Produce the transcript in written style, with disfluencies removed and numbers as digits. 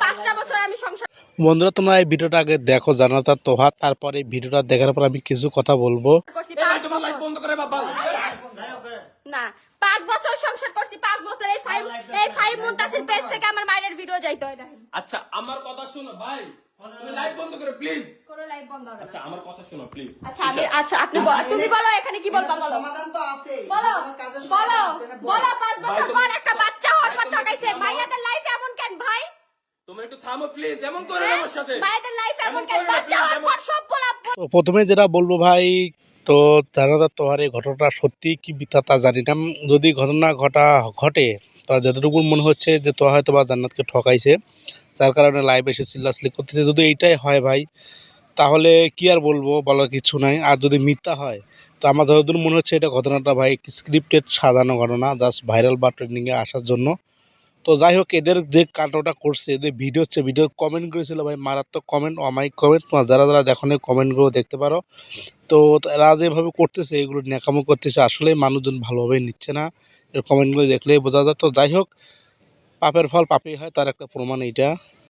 5টা বছর আমি সংসার। বন্ধুরা তোমরা এই ভিডিওটা আগে দেখো জান্নাত আর তোহা, তারপরে এই ভিডিওটা দেখার পর আমি কিছু কথা বলবো। করছি 5 বছর। না 5 বছর সংসার করছি, 5 বছর এই ফাইভ মুনতাসির পেজ থেকে আমার মায়ের ভিডিও যাইতে হয়। দেখেন আচ্ছা আমার কথা শুনো ভাই, তুমি লাইভ বন্ধ করো প্লিজ। কোন লাইভ বন্ধ হবে না। আচ্ছা আমার কথা শুনো প্লিজ। আচ্ছা আপনি তুমি বলো এখানে কি বলবা বলো। সমাধান তো আছে, বলো কাজের বলো সমাধান আছে না? বলো 5 বছর পর একটা বাচ্চা হওয়ার পর ঠকাইছে। মাইয়াদের লাইফ এমন কেন ভাই? তুমি একটু থামো প্লিজ, এমন করে না আমার সাথে। মাইয়াদের লাইফ এমন কেন? বাচ্চা হওয়ার পর সব বলা। তো প্রথমে যেটা বলবো ভাই, তো জান্নাত আর তোহার এই ঘটনাটা সত্যি কি মিথ্যা তা জানি না। যদি ঘটনা ঘটে তো যতটুকু মনে হচ্ছে যে তোহা হয়তো বা জান্নাতকে ঠকাইছে, যার কারণে লাইভ এসে চিল্লাচিল্লি করতেছে। যদি এইটাই হয় ভাই, তাহলে কি আর বলবো, বলার কিছু নাই। আর যদি মিথ্যা হয় তো আমার যতদূর মনে হচ্ছে এটা ঘটনাটা ভাই স্ক্রিপ্টেড সাজানো ঘটনা, জাস্ট ভাইরাল বা ট্রেন্ডিংয়ে আসার জন্য। তো যাই হোক, এদের যে কাণ্ডটা করছে, এদের ভিডিও হচ্ছে, ভিডিও কমেন্ট করেছিল ভাই মারাত্মক কমেন্ট, অমায়িক কমেন্ট। তোমার যারা যারা দেখো না কমেন্টগুলো দেখতে পারো। তো এরা যেভাবে করতেছে, এগুলো ন্যাকামো করতেছে, আসলে মানুষজন ভালোভাবে নিচ্ছে না, এর কমেন্টগুলো দেখলেই বোঝা যায়। তো যাই হোক, পাপের ফল পাপেই হয়, তার একটা প্রমাণ এইটা।